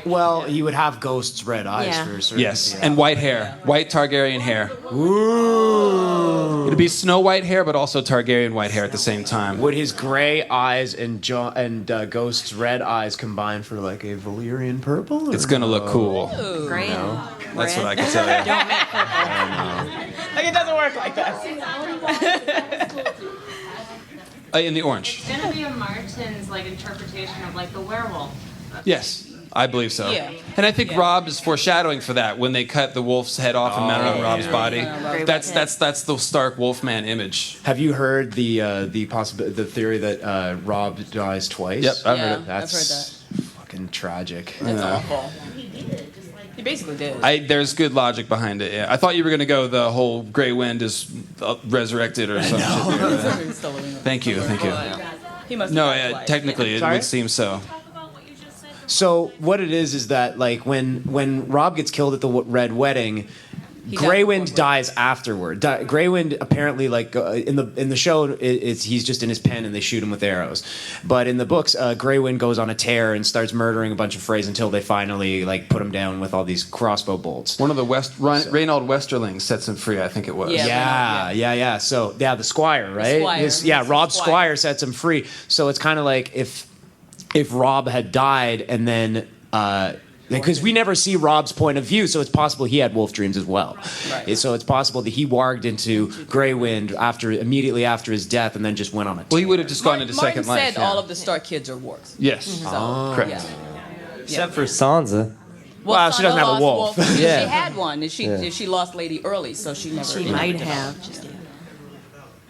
Well, he would have Ghost's red eyes for certain.
Yes, and white hair, white Targaryen hair. Ooh. It'd be Snow White hair, but also Targaryen white hair at the same time.
Would his gray eyes and Ghost's red eyes combine for like a Valyrian purple?
It's gonna look cool.
Great.
That's what I can tell you.
Don't make purple.
Like it doesn't work like that.
In the orange.
It's gonna be a Martin's interpretation of the werewolf.
Yes, I believe so.
Yeah.
And I think Robb is foreshadowing for that when they cut the wolf's head off and mount it on Robb's body. That's the Stark Wolfman image.
Have you heard the theory that Robb dies twice?
Yep, I've heard it.
That's
I've heard that.
fucking tragic.
That's awful. He basically did.
There's good logic behind it. Yeah, I thought you were gonna go the whole Grey Wind is resurrected or some shit. Thank you.
He must.
Technically it would seem so.
So what it is that when Robb gets killed at the Red Wedding, Grey Wind dies afterward. Grey Wind apparently in the show he's just in his pen and they shoot him with arrows, but in the books Grey Wind goes on a tear and starts murdering a bunch of Freys until they finally put him down with all these crossbow bolts.
One of the Reynold Westerlings sets him free, I think it was.
Yeah. So the Squire, right?
The Squire.
Robb Squire sets him free. So it's kind of like if Robb had died and then. Because we never see Robb's point of view, so it's possible he had wolf dreams as well. Right. So it's possible that he warged into Grey Wind immediately after his death, and then just went on it.
Well, he would have just gone into second life.
Martin said all of the Stark kids are wargs.
Yes, correct.
Yeah.
Except for Sansa.
Well, she doesn't have a wolf.
She had one, and she lost Lady early, so she never.
She might have.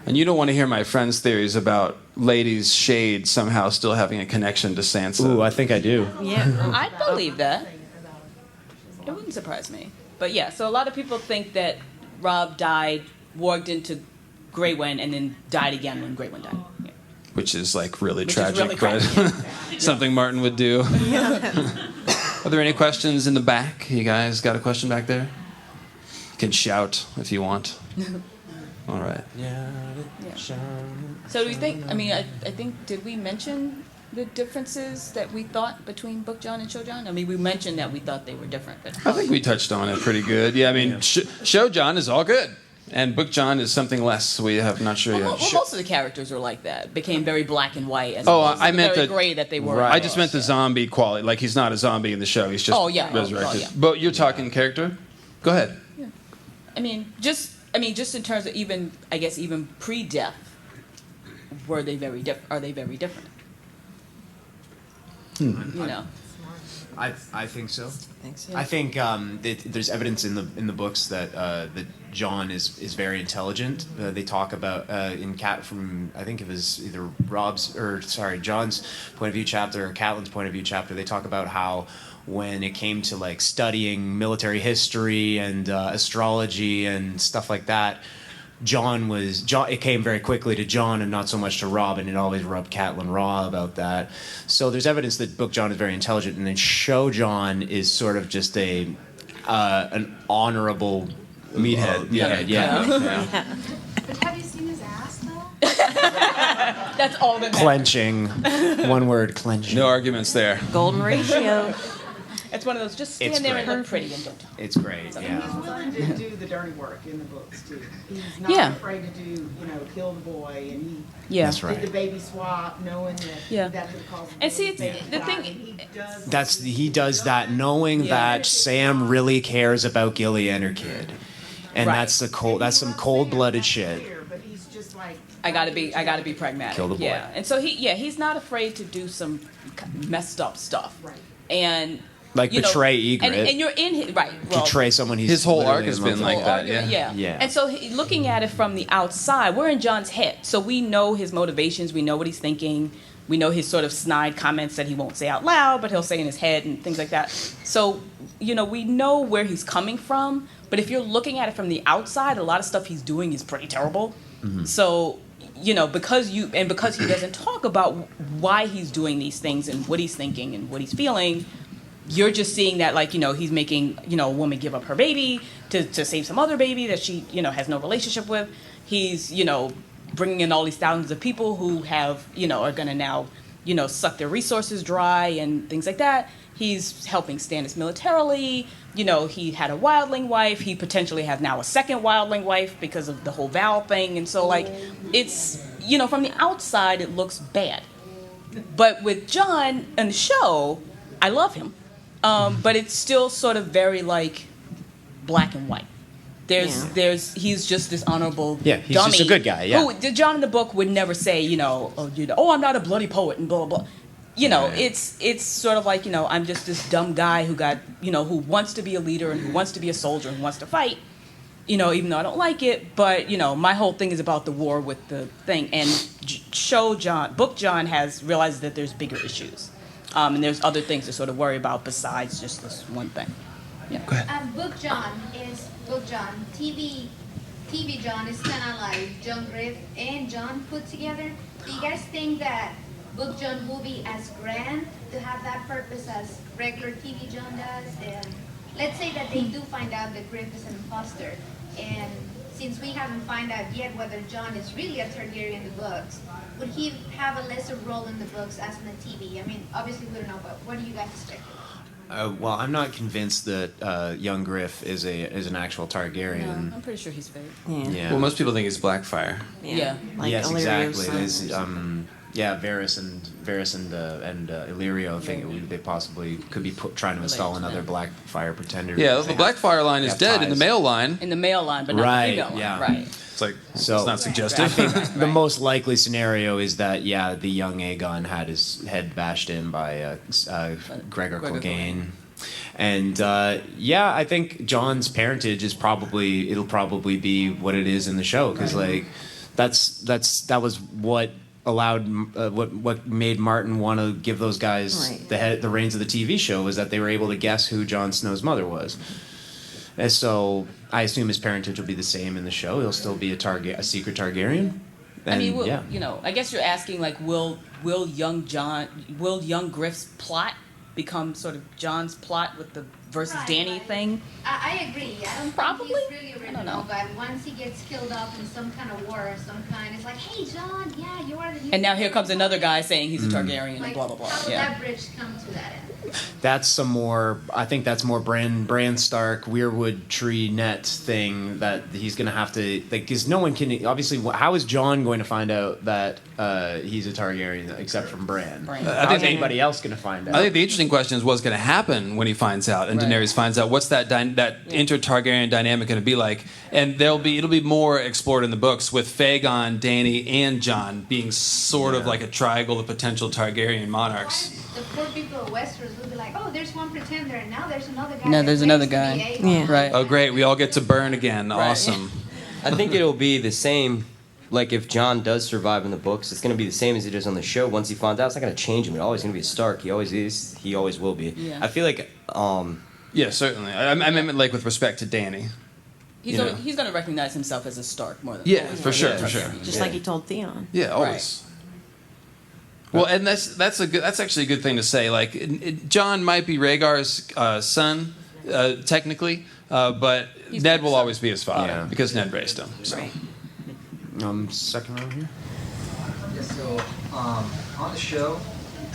And you don't want to hear my friend's theories about Lady's shade somehow still having a connection to Sansa.
Ooh, I think I do.
Yeah, I believe that. It wouldn't surprise me. But yeah, so a lot of people think that Robb died, warged into Grey Wind, and then died again when Grey Wind died. Yeah.
Which is really tragic, but something Martin would do. Are there any questions in the back? You guys got a question back there? You can shout if you want. All right.
Yeah.
So do you think, I think, did we mention the differences that we thought between Book John and Show John? We mentioned that we thought they were different. But
I think we touched on it pretty good. Yeah, Show John is all good. And Book John is something less. We have not sure yet.
Well, most of the characters are like that. Became very black and white. As
I meant
very gray that they were.
Right.
I just meant the zombie quality. He's not a zombie in the show. He's just resurrected. But you're talking character? Go ahead.
Yeah. Just in terms of even pre-death, are they very different?
I think so. I think there's evidence in the books that Jon is very intelligent. They talk about from I think it was either Jon's point of view chapter or Catelyn's point of view chapter. They talk about how when it came to studying military history and astrology and stuff like that, it came very quickly to Jon and not so much to Robb, and it always rubbed Catelyn raw about that. So there's evidence that Book Jon is very intelligent, and then Show Jon is sort of just an honorable meathead.
But have you seen his ass though?
That's all that matters.
Clenching. One word, clenching.
No arguments there.
Golden ratio.
It's one of those just stand
It's
there and
great.
look pretty and don't talk.
It's great.
He's
Yeah.
willing to do the dirty work in the books too. He's not
Yeah.
afraid to do, kill the boy, and he
Yeah.
That's right.
did the baby swap, knowing that
Yeah.
that could cause.
And see, it's
baby
the
to
thing-
die, and
He does that knowing
Yeah.
that Sam really cares about Gilly and her kid, and
Right.
that's some cold-blooded shit.
But he's just like,
I gotta be pragmatic.
Kill the boy.
Yeah, and so he's not afraid to do some messed up stuff.
Right.
And
Like
and
betray Egret.
you're in his right. Well,
Betray someone he's
His whole
literally
arc has
in love
been
with.
like that.
argument,
Yeah.
Yeah.
And so looking at it from the outside, we're in John's head, so we know his motivations, we know what he's thinking, we know his sort of snide comments that he won't say out loud, but he'll say in his head and things like that. So we know where he's coming from. But if you're looking at it from the outside, a lot of stuff he's doing is pretty terrible. So because he doesn't talk about why he's doing these things and what he's thinking and what he's feeling, you're just seeing that he's making a woman give up her baby to save some other baby that she has no relationship with. He's bringing in all these thousands of people who have are going to now suck their resources dry and things like that. He's helping Stannis militarily. He had a wildling wife. He potentially has now a second wildling wife because of the whole Val thing. And so, it's, from the outside, it looks bad. But with John and the show, I love him. But it's still sort of very, black and white. He's just this honorable
Yeah, he's
dummy
just a good guy, yeah.
Who, John in the book would never say, oh, I'm not a bloody poet and blah, blah, blah. It's sort of I'm just this dumb guy who wants to be a leader and who wants to be a soldier and wants to fight, even though I don't like it. But, my whole thing is about the war with the thing. And book John has realized that there's bigger issues. And there's other things to sort of worry about besides just this one thing. Yeah.
Go ahead.
Book John. TV John is kind of like John Griff and John put together. Do you guys think that Book John will be as grand to have that purpose as regular TV John does? And let's say that they do find out that Griff is an imposter, and since we haven't found out yet whether John is really a Targaryen in the books, would he have a lesser role in the books as in the TV? I mean, obviously we don't know, but what do you guys expect?
Well, I'm not convinced that young Griff is an actual Targaryen.
I'm pretty sure he's fake.
Yeah.
Well, most people think he's Blackfire.
Yeah.
Like
Yes,
Illyrio's
exactly.
son.
There's, Varys and Illyrio think they possibly could be trying to install another Blackfire pretender.
Yeah, the Blackfire line is
have
dead in the
ties.
male line.
In the male line, but not
Right,
the female line.
yeah.
Right.
It's
So
it's not
I
suggestive.
think the most likely scenario is that the young Aegon had his head bashed in by Gregor Clegane. And I think John's parentage is it'll probably be what it is in the show, because that was what allowed what made Martin want to give those guys the reins of the TV show, was that they were able to guess who Jon Snow's mother was. And so I assume his parentage will be the same in the show. He'll still be a secret Targaryen. And,
I guess you're asking will young Griff's plot become sort of John's plot with the versus Dany thing?
I agree. I don't
Probably.
think he's really
I don't
original,
know.
but once he gets killed off in some kind of war of some kind, it's like, hey, John, yeah, you are the...
And now here comes another guy saying he's a Targaryen
Like,
and blah, blah, blah.
how will
Yeah.
that bridge come to that end?
I think that's more Bran Stark, Weirwood Tree Net thing that he's going to have to, because no one can, obviously, how is Jon going to find out that he's a Targaryen except from Bran? How is anybody else going to find out?
I think the interesting question is what's going to happen when he finds out, and Daenerys finds out. What's that inter-Targaryen dynamic going to be like? And it'll be more explored in the books, with Fagon, Dany, and Jon being sort of like a triangle of potential Targaryen monarchs.
The poor people of Westeros will be like, oh, there's one pretender, and now there's another guy.
No,
that
there's
claims
another
to
guy.
be Aegon.
Right.
Oh, great! We all get to burn again. Awesome.
I think it'll be the same. Like, if John does survive in the books, it's going to be the same as it is on the show. Once he finds out, it's not going to change him. It's always going to be a Stark. He always is. He always will be.
Yeah.
I feel like,
Yeah, certainly. I meant with respect to Dany.
He's going to recognize himself as a Stark more than
Yeah, for sure.
Just like he told Theon.
Yeah, always. Well, and that's actually a good thing to say. Like, John might be Rhaegar's son, technically, but Ned will always be his father because Ned raised him. So.
Right.
Second row here.
Yeah, so on the show,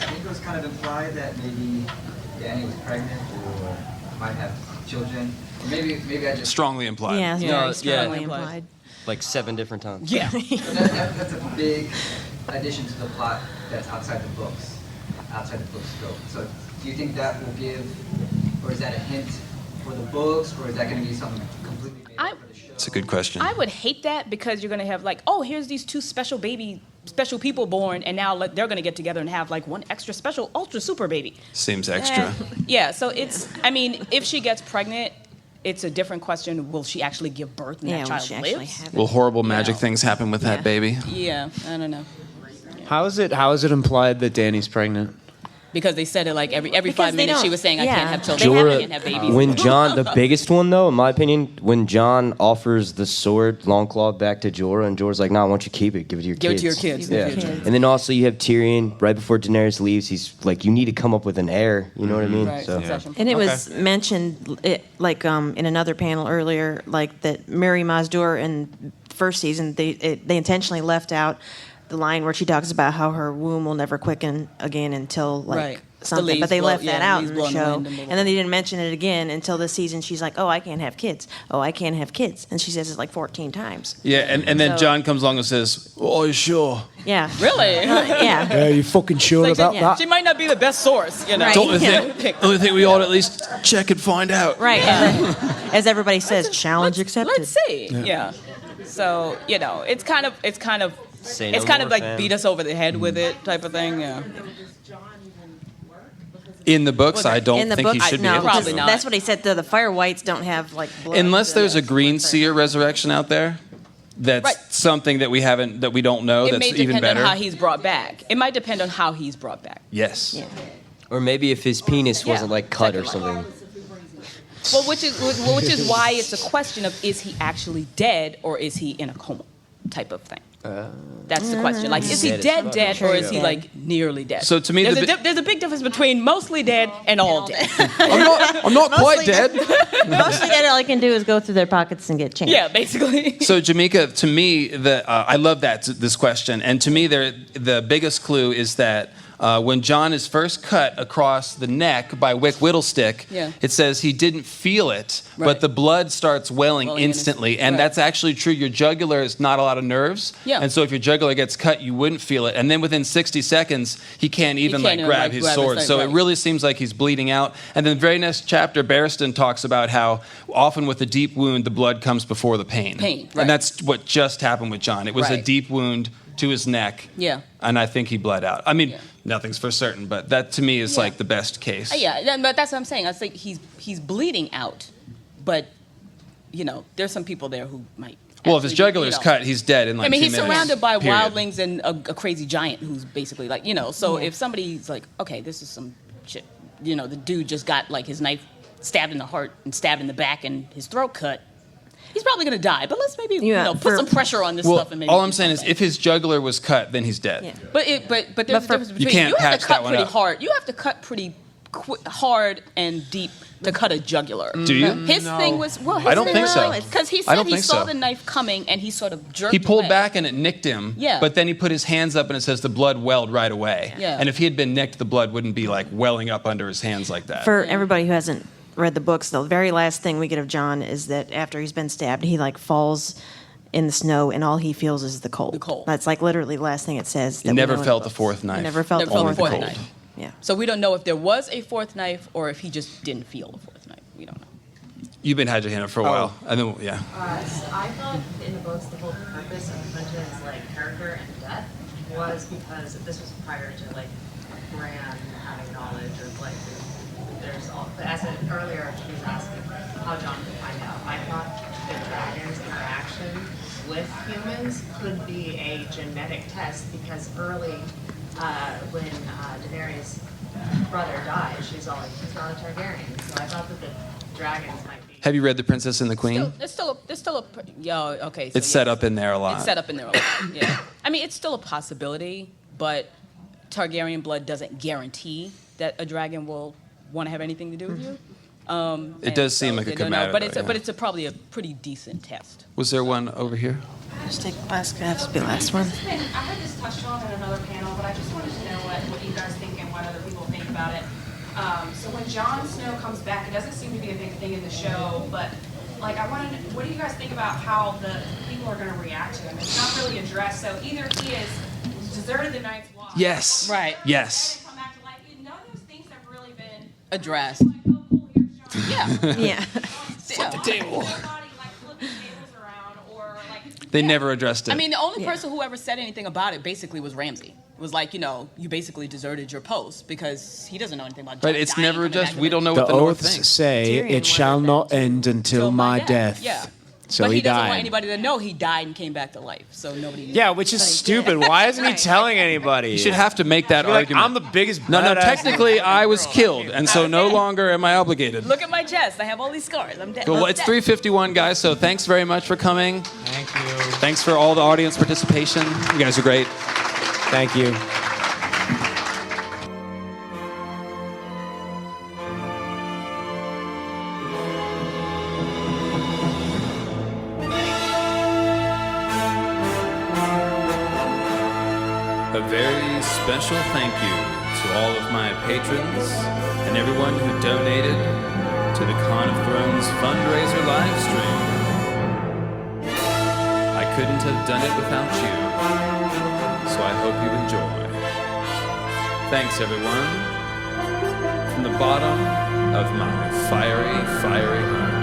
I think it was kind of implied that maybe Dany was pregnant or might have children. Or maybe I just
Strongly implied.
Yeah,
No,
very
yeah.
strongly implied.
Like 7 different times.
Yeah.
that's a big addition to the plot that's outside the book scope. So do you think that will give, or is that a hint for the books, or is that going to be something completely made up for the show?
It's a good question.
I would hate that because you're going to have like, oh, here's these 2 special people born, and now they're going to get together and have like one extra special ultra super baby.
Seems extra.
Yeah, so it's, I mean, if she gets pregnant, it's a different question. Will she actually give birth and
Yeah,
that
will
child
she actually
lives?
have it?
Will horrible magic
Yeah.
things happen with
Yeah.
Uh,
that baby?
Yeah, I don't know.
How is it implied that Dany's pregnant?
Because they said it like every
Because
5
they
minutes she
don't-
was saying, I
yeah.
can't have children, I
Jorah,
can't have babies.
when John, the biggest one though, in my opinion, when John offers the sword, Longclaw, back to Jorah, and Jorah's like, "No, why don't you keep it? Give it to your
Give it
kids."
to your kids.
Yeah.
Give it to your kids.
And then also you have Tyrion right before Daenerys leaves. He's like, "You need to come up with an heir." You know what I mean?
Right,
So
succession.
And it was mentioned, like in another panel earlier, like that Mary Mazdur in first season, they intentionally left out the line where she talks about how her womb will never quicken again until like
Right. The
something.
leaves
But they
blow-
left that
yeah,
out
leaves
in the
blow in the
show,
wind and blah, blah,
and then they didn't mention it again until this season. She's like, "Oh, I can't have kids. Oh, I can't have kids," and she says it like 14 times.
Yeah, and then
So-
John comes along and says, "Oh, you sure?"
Yeah.
Really?
Yeah.
Are you fucking sure
Like,
about that?
she might not be the best source, you know.
Right.
Only thing we ought to at least check and find out.
Right. And then, as everybody says, challenge accepted.
Let's see. Yeah. So it's kind of
Say no
it's kind
more,
of like
fam.
beat us over the head with it type of thing. Yeah.
In the books, I don't
in the
think
book,
he should be
no,
able
Probably
to.
not.
That's what he said. The fire whites don't have like blood.
Unless there's a green seer resurrection out there, that's
Right.
something that we don't know.
It
That's
may
even
depend
better.
on how he's brought back. It might depend on how he's brought back.
Yes.
Yeah.
or maybe if his penis
Yeah.
wasn't like cut or something.
Well, which is why it's a question of, is he actually dead or is he in a coma type of thing. That's the question. Like, is he dead, or is he like nearly dead?
So to me,
there's a big difference between mostly dead and all dead.
I'm not quite dead.
Mostly that all I can do is go through their pockets and get change.
Yeah, basically.
So Jameka, to me, I love this question, and to me, the biggest clue is that when John is first cut across the neck by Wick Whittlestick, it says he didn't feel it, but the blood starts welling instantly, and that's actually true. Your jugular is not a lot of nerves, and so if your jugular gets cut, you wouldn't feel it, and then within 60 seconds, he can't even grab his sword. So it really seems like he's bleeding out. And then the very next chapter, Barristan talks about how often with a deep wound, the blood comes before the pain. And that's what just happened with John. It was a deep wound to his neck, and I think he bled out. I mean, nothing's for certain, but that to me is like the best case.
But that's what I'm saying. I think he's bleeding out, but there's some people there who might.
Well, if his jugular is cut, he's dead in like 2 minutes.
He's surrounded by
period.
wildlings and a crazy giant who's basically like, So if somebody's like, okay, this is some shit, the dude just got like his knife stabbed in the heart and stabbed in the back and his throat cut. He's probably going to die, but let's maybe put some pressure on this stuff. And maybe
all I'm saying is, if his jugular was cut, then he's dead.
Yeah. But there's a difference between
you can't
have
patch
to cut
that one
pretty
up.
hard. You have to cut pretty hard and deep to cut a jugular.
Do you?
His thing was
I don't think so.
Because he
I
said
don't
he
think
saw
so.
the knife coming and he sort of jerked.
He pulled
away.
back and it nicked him.
Yeah.
But then he put his hands up and it says the blood welled right away.
Yeah.
And if he had been nicked, the blood wouldn't be like welling up under his hands like that.
For everybody who hasn't read the books, the very last thing we get of John is that after he's been stabbed, he like falls in the snow and all he feels is the cold. That's like literally the last thing it says.
He never felt the fourth knife.
He never felt the
Only
fourth
the
knife.
knife.
Yeah.
So we don't know if there was a fourth knife or if he just didn't feel the fourth knife. We don't know.
You've been had your hand up for a while. And then,
So I thought in the books the whole purpose of Clinton's like character and death was because this was prior to like Bran having knowledge of like there's all. But as earlier she was asking how John could find out. I thought the dragon's interaction with humans could be a genetic test because early when Daenerys' brother died, she's all like, he's not a Targaryen. So I thought that the dragons might be.
have you read The Princess and the Queen?
There's still a okay. So
It's set up in there a lot.
It's set up in there a lot. Yeah. I mean, it's still a possibility, but Targaryen blood doesn't guarantee that a dragon will want to have anything to do with you.
It does seem like it could matter,
but
though,
but it's probably a pretty decent test.
Was there one over here?
Just take last. Has to be the last one.
I heard this touched on in another panel, but I just wanted to know what you guys think and what other people think about it. So when when Jon Snow comes back, it doesn't seem to be a big thing in the show, but like I want to, what do you guys think about how the people are going to react to him? It's not really addressed, so either he has deserted the Night's Watch.
Yes.
Right.
Yes.
Come back to life. None of those things have really been
Addressed.
like, oh, cool, here's Jon.
Yeah.
Yeah.
Flip the table.
Everybody like flip the tables around or like.
They never addressed it.
I mean, the only person who ever said anything about it basically was Ramsay. It was like, you basically deserted your post because he doesn't know anything about
Right,
Jon
it's
dying,
never
coming back
addressed.
to
We
life.
don't know
The
what the North
oaths
thinks.
say,
Tyrion
"It shall
wanted
not
that
end until my death."
Yeah.
So
but
he
doesn't want
died.
anybody to know he died and came back to life. So nobody.
Yeah, which is stupid. Why isn't he telling anybody?
You should have to make that
Be like,
argument.
I'm the biggest.
No,
badass.
technically I was killed, and so no longer am I obligated.
Look at my chest. I have all these scars. I'm dead.
Well,
I'm
it's
dead.
3:51, guys, so thanks very much for coming.
Thank you.
Thanks for all the audience participation. You guys are great.
Thank you.
A very special thank you to all of my patrons and everyone who donated to the Con of Thrones fundraiser live stream. I couldn't have done it without you, so I hope you enjoy. Thanks, everyone. From the bottom of my fiery, fiery heart.